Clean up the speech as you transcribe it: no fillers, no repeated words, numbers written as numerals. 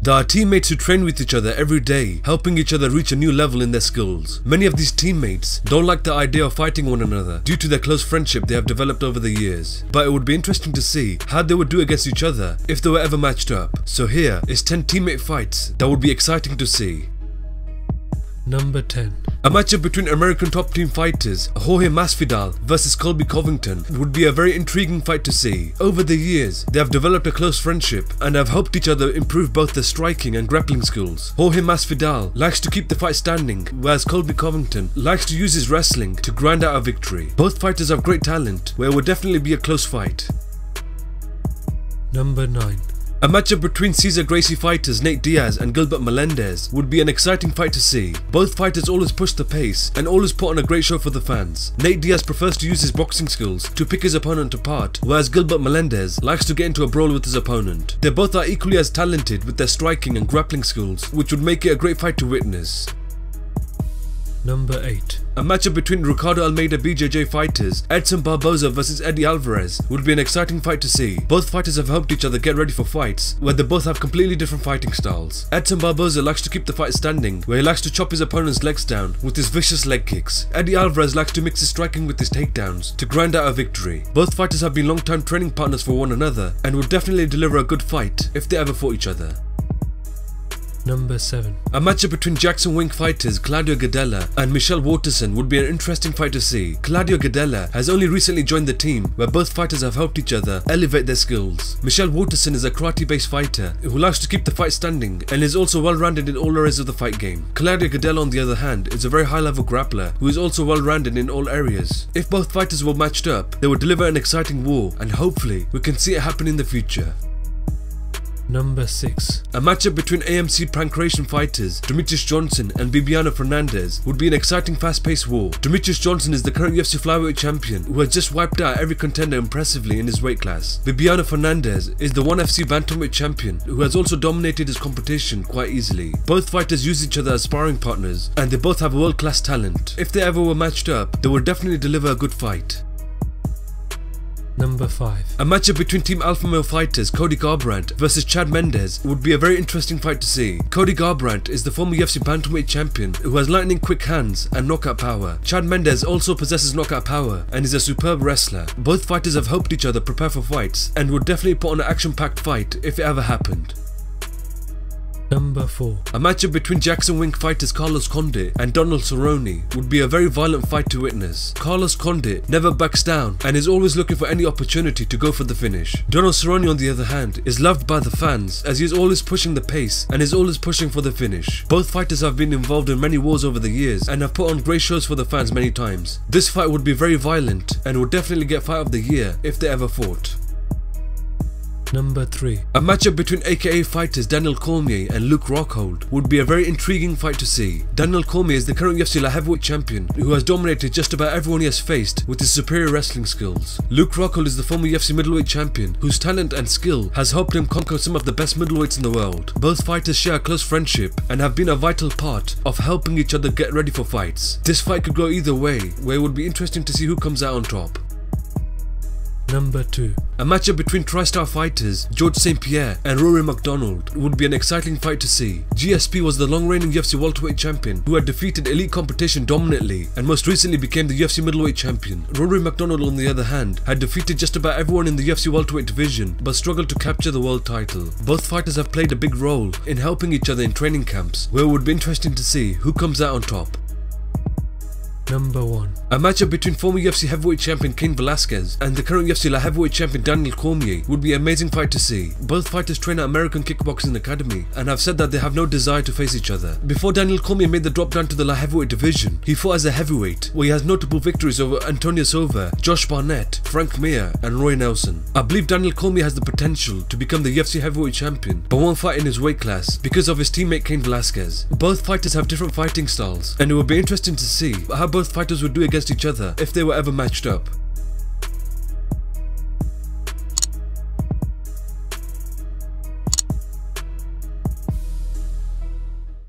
They are teammates who train with each other every day, helping each other reach a new level in their skills. Many of these teammates don't like the idea of fighting one another due to their close friendship they have developed over the years, but it would be interesting to see how they would do against each other if they were ever matched up. So here is 10 teammate fights that would be exciting to see. Number 10. A matchup between American top team fighters Jorge Masvidal versus Colby Covington would be a very intriguing fight to see. Over the years, they have developed a close friendship and have helped each other improve both their striking and grappling skills. Jorge Masvidal likes to keep the fight standing, whereas Colby Covington likes to use his wrestling to grind out a victory. Both fighters have great talent, where it would definitely be a close fight. Number 9. A matchup between Cesar Gracie fighters Nate Diaz and Gilbert Melendez would be an exciting fight to see. Both fighters always push the pace and always put on a great show for the fans. Nate Diaz prefers to use his boxing skills to pick his opponent apart, whereas Gilbert Melendez likes to get into a brawl with his opponent. They both are equally as talented with their striking and grappling skills, which would make it a great fight to witness. Number 8. A matchup between Ricardo Almeida BJJ fighters Edson Barboza versus Eddie Alvarez would be an exciting fight to see. Both fighters have helped each other get ready for fights, where they both have completely different fighting styles. Edson Barboza likes to keep the fight standing, where he likes to chop his opponent's legs down with his vicious leg kicks. Eddie Alvarez likes to mix his striking with his takedowns to grind out a victory. Both fighters have been long-time training partners for one another and would definitely deliver a good fight if they ever fought each other. Number 7. A matchup between Jackson Wink fighters Claudio Katella and Michelle Waterson would be an interesting fight to see. Claudio Katella has only recently joined the team, where both fighters have helped each other elevate their skills. Michelle Waterson is a karate-based fighter who likes to keep the fight standing and is also well-rounded in all areas of the fight game. Claudio Katella, on the other hand, is a very high-level grappler who is also well-rounded in all areas. If both fighters were matched up, they would deliver an exciting war, and hopefully we can see it happen in the future. Number 6. A matchup between AMC Pancration fighters Demetrius Johnson and Bibiano Fernandez would be an exciting fast-paced war. Demetrius Johnson is the current UFC flyweight champion who has just wiped out every contender impressively in his weight class. Bibiano Fernandez is the ONE FC bantamweight champion who has also dominated his competition quite easily. Both fighters use each other as sparring partners and they both have world-class talent. If they ever were matched up, they would definitely deliver a good fight. Number 5. A matchup between Team Alpha Male fighters Cody Garbrandt versus Chad Mendes would be a very interesting fight to see. Cody Garbrandt is the former UFC bantamweight champion who has lightning quick hands and knockout power. Chad Mendes also possesses knockout power and is a superb wrestler. Both fighters have helped each other prepare for fights and would definitely put on an action-packed fight if it ever happened. Number 4. A matchup between Jackson Wink fighters Carlos Condit and Donald Cerrone would be a very violent fight to witness. Carlos Condit never backs down and is always looking for any opportunity to go for the finish. Donald Cerrone, on the other hand, is loved by the fans as he is always pushing the pace and is always pushing for the finish. Both fighters have been involved in many wars over the years and have put on great shows for the fans many times. This fight would be very violent and would definitely get Fight of the Year if they ever fought. Number 3. A matchup between AKA fighters Daniel Cormier and Luke Rockhold would be a very intriguing fight to see. Daniel Cormier is the current UFC light heavyweight champion who has dominated just about everyone he has faced with his superior wrestling skills. Luke Rockhold is the former UFC middleweight champion whose talent and skill has helped him conquer some of the best middleweights in the world. Both fighters share a close friendship and have been a vital part of helping each other get ready for fights. This fight could go either way, where it would be interesting to see who comes out on top. Number 2. A matchup between TriStar fighters George St Pierre and Rory MacDonald would be an exciting fight to see. GSP was the long-reigning UFC welterweight champion who had defeated elite competition dominantly and most recently became the UFC middleweight champion. Rory MacDonald, on the other hand, had defeated just about everyone in the UFC welterweight division but struggled to capture the world title. Both fighters have played a big role in helping each other in training camps, where it would be interesting to see who comes out on top. Number 1. A matchup between former UFC heavyweight champion Cain Velasquez and the current UFC light heavyweight champion Daniel Cormier would be an amazing fight to see. Both fighters train at American Kickboxing Academy and have said that they have no desire to face each other. Before Daniel Cormier made the drop down to the light heavyweight division, he fought as a heavyweight, where he has notable victories over Antonio Silva, Josh Barnett, Frank Mir and Roy Nelson. I believe Daniel Cormier has the potential to become the UFC heavyweight champion, but won't fight in his weight class because of his teammate Cain Velasquez. Both fighters have different fighting styles and it would be interesting to see how both fighters would do against each other if they were ever matched up.